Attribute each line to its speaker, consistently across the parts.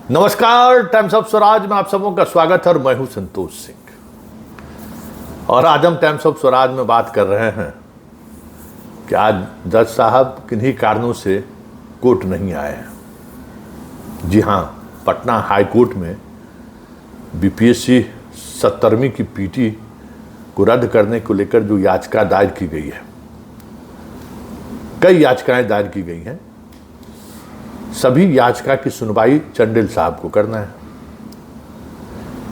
Speaker 1: नमस्कार, times of Swaraj में आप सबों का स्वागत है और मैं हूं संतोष सिंह। और आज हम टाइम्स ऑफ स्वराज में बात कर रहे हैं कि आज जज साहब किन्हीं कारणों से कोर्ट नहीं आए हैं। जी हां, पटना हाई कोर्ट में बीपीएससी 70वीं की पीटी को रद्द करने को लेकर जो याचिका दायर की गई है, कई याचिकाएं दायर की गई हैं। सभी याचिका की सुनवाई चंडेल साहब को करना है।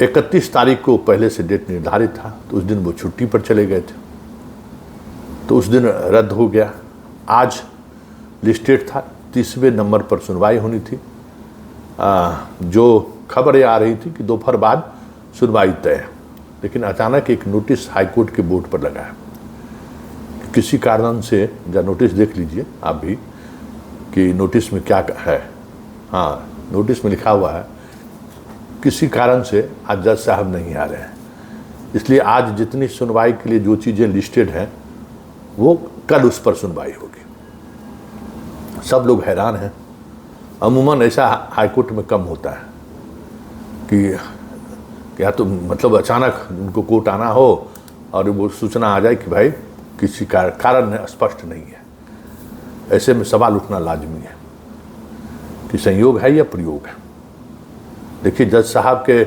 Speaker 1: 31 तारीख को पहले से डेट निर्धारित था, तो उस दिन वो छुट्टी पर चले गए थे, तो उस दिन रद्द हो गया। आज लिस्टेड था, 30वें नंबर पर सुनवाई होनी थी। जो खबरें आ रही थी कि दोपहर बाद सुनवाई तय है, लेकिन अचानक एक नोटिस हाईकोर्ट के बोर्ड पर लगा है। किसी कारण से, या नोटिस देख लीजिए आप भी कि नोटिस में क्या है। हाँ, नोटिस में लिखा हुआ है किसी कारण से आज जज साहब नहीं आ रहे हैं, इसलिए आज जितनी सुनवाई के लिए जो चीज़ें लिस्टेड हैं वो कल उस पर सुनवाई होगी। सब लोग हैरान हैं। अमूमन ऐसा हाईकोर्ट में कम होता है कि क्या तो मतलब अचानक उनको कोर्ट आना हो और वो सूचना आ जाए कि भाई किसी कारण स्पष्ट नहीं है। ऐसे में सवाल उठना लाजमी है कि संयोग है या प्रयोग है। देखिए, जज साहब के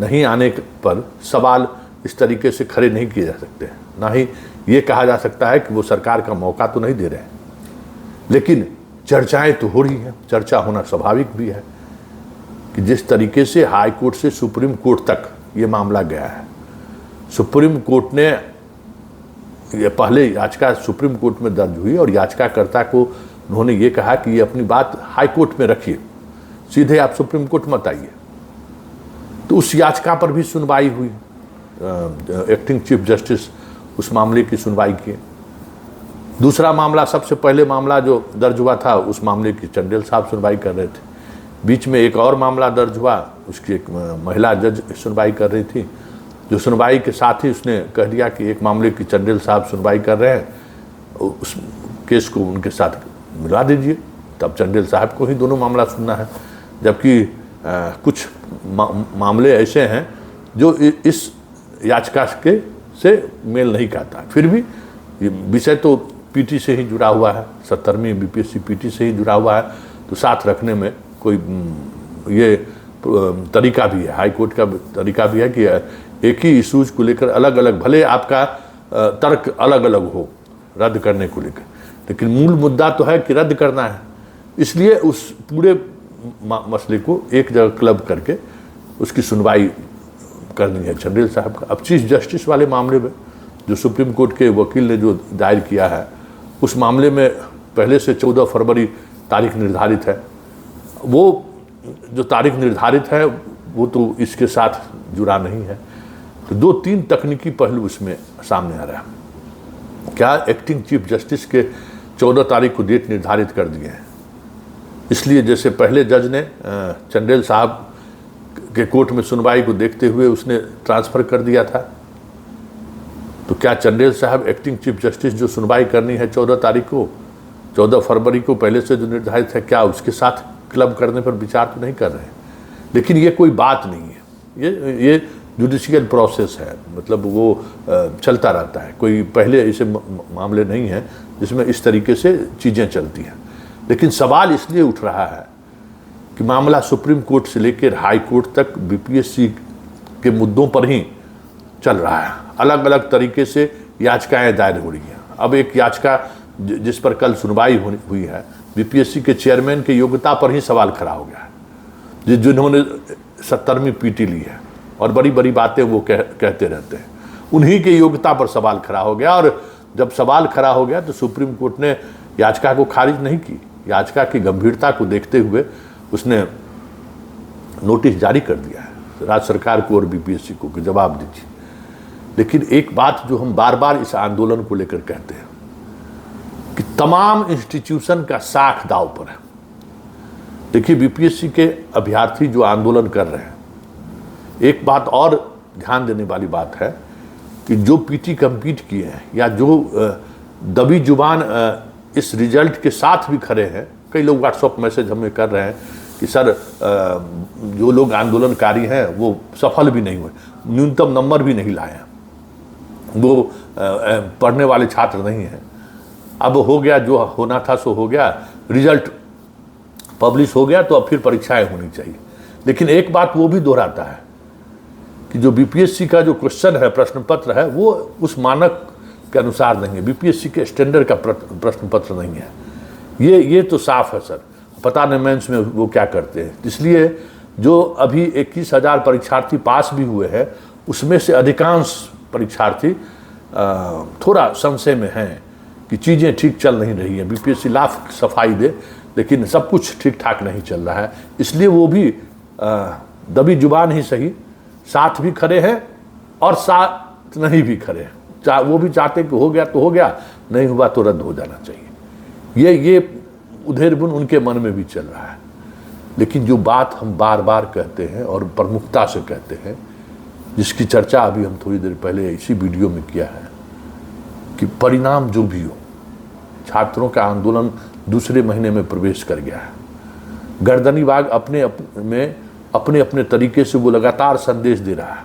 Speaker 1: नहीं आने पर सवाल इस तरीके से खड़े नहीं किए जा सकते, ना ही ये कहा जा सकता है कि वो सरकार का मौका तो नहीं दे रहे हैं। लेकिन चर्चाएं तो हो रही हैं, चर्चा होना स्वाभाविक भी है कि जिस तरीके से हाई कोर्ट से सुप्रीम कोर्ट तक ये मामला गया है। सुप्रीम कोर्ट ने ये पहले याचिका सुप्रीम कोर्ट में दर्ज हुई और याचिकाकर्ता को उन्होंने ये कहा कि ये अपनी बात हाई कोर्ट में रखिए, सीधे आप सुप्रीम कोर्ट मत आइए। तो उस याचिका पर भी सुनवाई हुई। एक्टिंग चीफ जस्टिस उस मामले की सुनवाई किए। दूसरा मामला, सबसे पहले मामला जो दर्ज हुआ था, उस मामले की चंडेल साहब सुनवाई कर रहे थे। बीच में एक और मामला दर्ज हुआ, उसकी एक महिला जज सुनवाई कर रही थी, जो सुनवाई के साथ ही उसने कह दिया कि एक मामले की चंडेल साहब सुनवाई कर रहे हैं, उस केस को उनके साथ मिला दीजिए। तब चंडेल साहब को ही दोनों मामला सुनना है, जबकि कुछ मामले ऐसे हैं जो इस याचिका के से मेल नहीं खाता। फिर भी ये विषय तो पीटी से ही जुड़ा हुआ है, 70वीं बीपीएससी पीटी से ही जुड़ा हुआ है, तो साथ रखने में कोई ये तरीका भी है, हाई कोर्ट का तरीका भी है कि एक ही इशूज को लेकर अलग अलग, भले आपका तर्क अलग अलग हो रद्द करने को लेकर, लेकिन मूल मुद्दा तो है कि रद्द करना है। इसलिए उस पूरे मसले को एक जगह क्लब करके उसकी सुनवाई करनी है चंडेल साहब का। अब चीफ जस्टिस वाले मामले में जो सुप्रीम कोर्ट के वकील ने जो दायर किया है, उस मामले में पहले से 14 फरवरी तारीख निर्धारित है। वो जो तारीख निर्धारित है वो तो इसके साथ जुड़ा नहीं है। तो 2-3 तकनीकी पहलू इसमें सामने आ रहा है। क्या एक्टिंग चीफ जस्टिस के 14 तारीख को डेट निर्धारित कर दिए हैं, इसलिए जैसे पहले जज ने चंडेल साहब के कोर्ट में सुनवाई को देखते हुए उसने ट्रांसफ़र कर दिया था, तो क्या चंडेल साहब एक्टिंग चीफ जस्टिस जो सुनवाई करनी है 14 तारीख को, 14 फरवरी को पहले से जो निर्धारित है, क्या उसके साथ क्लब करने पर विचार तो नहीं कर रहे हैं? लेकिन ये कोई बात नहीं है, ये जुडिशियल प्रोसेस है, मतलब वो चलता रहता है। कोई पहले ऐसे मामले नहीं हैं जिसमें इस तरीके से चीज़ें चलती हैं। लेकिन सवाल इसलिए उठ रहा है कि मामला सुप्रीम कोर्ट से लेकर हाई कोर्ट तक बीपीएससी के मुद्दों पर ही चल रहा है। अलग अलग तरीके से याचिकाएं दायर हो रही हैं। अब एक याचिका जिस पर कल सुनवाई हुई है, बीपीएससी के चेयरमैन की योग्यता पर ही सवाल खड़ा हो गया है, जिन्होंने 70वीं पीटी ली है और बड़ी बड़ी बातें वो कहते रहते हैं, उन्हीं की योग्यता पर सवाल खड़ा हो गया। और जब सवाल खड़ा हो गया तो सुप्रीम कोर्ट ने याचिका को खारिज नहीं की। याचिका की गंभीरता को देखते हुए उसने नोटिस जारी कर दिया है राज्य सरकार को और बीपीएससी को कि जवाब दीजिए। लेकिन एक बात जो हम बार बार इस आंदोलन को लेकर कहते हैं कि तमाम इंस्टीट्यूशन का साख दांव पर है। देखिए, बीपीएससी के अभ्यर्थी जो आंदोलन कर रहे हैं, एक बात और ध्यान देने वाली बात है कि जो पीटी कम्पीट किए हैं या जो दबी जुबान इस रिजल्ट के साथ भी खड़े हैं, कई लोग व्हाट्सएप मैसेज हमें कर रहे हैं कि सर जो लोग आंदोलनकारी हैं वो सफल भी नहीं हुए, न्यूनतम नंबर भी नहीं लाए हैं, वो पढ़ने वाले छात्र नहीं हैं। अब हो गया, जो होना था सो हो गया, रिजल्ट पब्लिश हो गया तो अब फिर परीक्षाएं होनी चाहिए। लेकिन एक बात वो भी दोहराता है कि जो बीपीएससी का जो क्वेश्चन है, प्रश्न पत्र है, वो उस मानक के अनुसार नहीं है, बीपीएससी के स्टैंडर्ड का प्रश्न पत्र नहीं है। ये तो साफ है सर, पता नहीं मेंस में वो क्या करते हैं। इसलिए जो अभी 21,000 परीक्षार्थी पास भी हुए हैं, उसमें से अधिकांश परीक्षार्थी थोड़ा संशय में हैं कि चीज़ें ठीक चल नहीं रही हैं। बीपीएससी लाख सफाई दे, लेकिन सब कुछ ठीक ठाक नहीं चल रहा है। इसलिए वो भी दबी जुबान ही सही, साथ भी खड़े हैं और साथ नहीं भी खड़े हैं। वो भी चाहते कि हो गया तो हो गया, नहीं हुआ तो रद्द हो जाना चाहिए। ये उधेर बुन उनके मन में भी चल रहा है। लेकिन जो बात हम बार बार कहते हैं और प्रमुखता से कहते हैं, जिसकी चर्चा अभी हम थोड़ी देर पहले इसी वीडियो में किया है, कि परिणाम जो भी हो, छात्रों का आंदोलन दूसरे महीने में प्रवेश कर गया है। गर्दनीबाग अपने अपने तरीके से वो लगातार संदेश दे रहा है,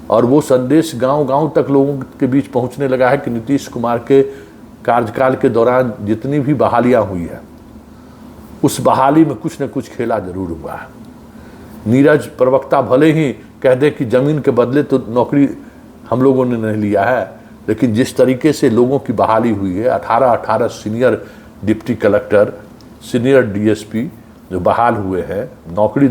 Speaker 1: और वो संदेश गांव-गांव तक लोगों के बीच पहुंचने लगा है कि नीतीश कुमार के कार्यकाल के दौरान जितनी भी बहालियां हुई है, उस बहाली में कुछ न कुछ खेला जरूर हुआ है। नीरज प्रवक्ता भले ही कह दे कि जमीन के बदले तो नौकरी हम लोगों ने नहीं लिया है, लेकिन जिस तरीके से लोगों की बहाली हुई है, 18 senior deputy collector, senior DSP जो बहाल हुए हैं, नौकरी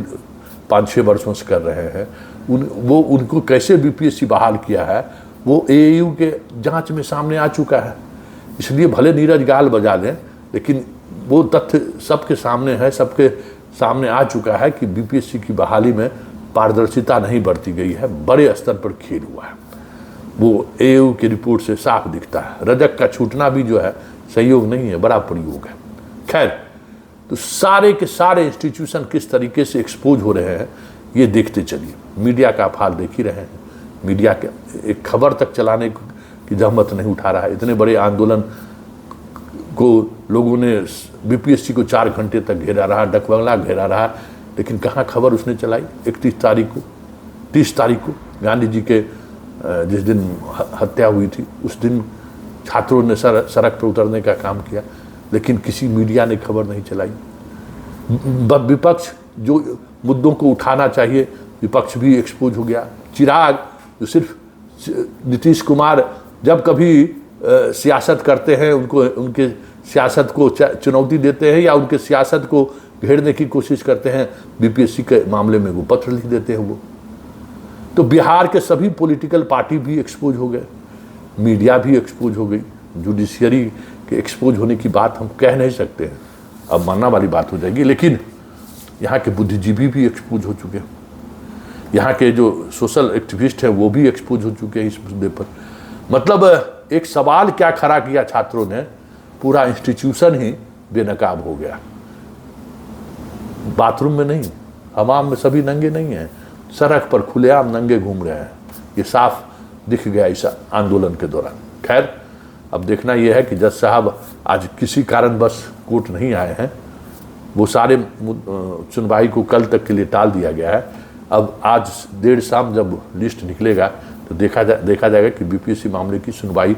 Speaker 1: 5-6 वर्षों से कर रहे हैं, उनको कैसे बीपीएससी बहाल किया है, वो एएयू के जांच में सामने आ चुका है। इसलिए भले नीरज गाल बजा लें, लेकिन वो तथ्य सबके सामने है, सबके सामने आ चुका है कि बीपीएससी की बहाली में पारदर्शिता नहीं बरती गई है, बड़े स्तर पर खेल हुआ है। वो एएयू की रिपोर्ट से साफ दिखता है। रजक का छूटना भी जो है सहयोग नहीं है, बड़ा प्रयोग है। खैर, तो सारे के सारे इंस्टीट्यूशन किस तरीके से एक्सपोज हो रहे हैं, ये देखते चलिए। मीडिया का आप हाल देख ही रहे हैं। मीडिया के एक खबर तक चलाने की जहमत नहीं उठा रहा है। इतने बड़े आंदोलन को लोगों ने, बीपीएससी को 4 घंटे तक घेरा रहा, डकबंगला घेरा रहा, लेकिन कहाँ खबर उसने चलाई। 30 तारीख को गांधी जी के जिस दिन हत्या हुई थी, उस दिन छात्रों ने सड़क पर उतरने का काम किया, लेकिन किसी मीडिया ने खबर नहीं चलाई। विपक्ष जो मुद्दों को उठाना चाहिए, विपक्ष भी एक्सपोज हो गया। चिराग जो सिर्फ नीतीश कुमार जब कभी सियासत करते हैं, उनके सियासत को चुनौती देते हैं या उनके सियासत को घेरने की कोशिश करते हैं, बीपीएससी के मामले में वो पत्र लिख देते हैं। वो तो बिहार के सभी पॉलिटिकल पार्टी भी एक्सपोज हो गए, मीडिया भी एक्सपोज हो गई। जुडिशियरी के एक्सपोज होने की बात हम कह नहीं सकते हैं, अब मानना वाली बात हो जाएगी, लेकिन यहाँ के बुद्धिजीवी भी एक्सपोज हो चुके हैं। यहाँ के जो सोशल एक्टिविस्ट हैं वो भी एक्सपोज हो चुके हैं इस मुद्दे पर। मतलब एक सवाल क्या खड़ा किया छात्रों ने, पूरा इंस्टीट्यूशन ही बेनकाब हो गया। बाथरूम में नहीं, हमाम में सभी नंगे नहीं हैं, सड़क पर खुलेआम नंगे घूम रहे हैं। ये साफ दिख गया इस आंदोलन के दौरान। खैर, अब देखना यह है कि जज साहब आज किसी कारणवश कोर्ट नहीं आए हैं। वो सारे सुनवाई को कल तक के लिए टाल दिया गया है। अब आज देर शाम जब लिस्ट निकलेगा तो देखा जाएगा कि बीपीएससी मामले की सुनवाई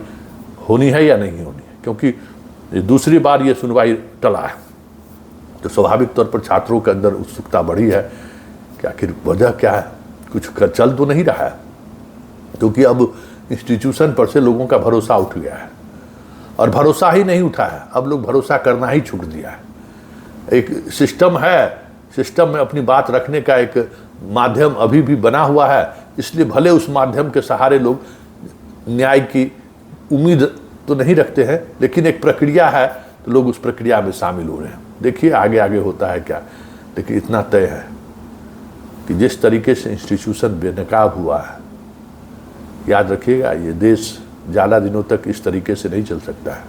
Speaker 1: होनी है या नहीं होनी है, क्योंकि ये दूसरी बार ये सुनवाई टला है। तो स्वाभाविक तौर पर छात्रों के अंदर उत्सुकता बढ़ी है कि आखिर वजह क्या है, कुछ चल तो नहीं रहा है, क्योंकि अब इंस्टीट्यूशन पर से लोगों का भरोसा उठ गया है। और भरोसा ही नहीं उठा है, अब लोग भरोसा करना ही छोड़ दिया है। एक सिस्टम है, सिस्टम में अपनी बात रखने का एक माध्यम अभी भी बना हुआ है, इसलिए भले उस माध्यम के सहारे लोग न्याय की उम्मीद तो नहीं रखते हैं, लेकिन एक प्रक्रिया है तो लोग उस प्रक्रिया में शामिल हो रहे हैं। देखिए आगे आगे होता है क्या, लेकिन इतना तय है कि जिस तरीके से इंस्टीट्यूशन बेनकाब हुआ है, याद रखिएगा ये देश ज़्यादा दिनों तक इस तरीके से नहीं चल सकता है,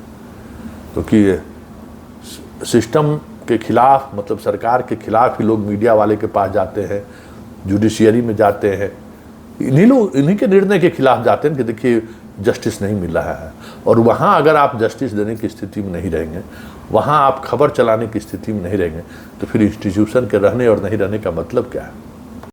Speaker 1: क्योंकि सिस्टम के खिलाफ, मतलब सरकार के खिलाफ ही लोग मीडिया वाले के पास जाते हैं, जुडिशियरी में जाते हैं, इन्हीं के निर्णय के खिलाफ जाते हैं कि देखिए जस्टिस नहीं मिल रहा है। और वहाँ अगर आप जस्टिस देने की स्थिति में नहीं रहेंगे, वहाँ आप खबर चलाने की स्थिति में नहीं रहेंगे, तो फिर इंस्टीट्यूशन के रहने और नहीं रहने का मतलब क्या है?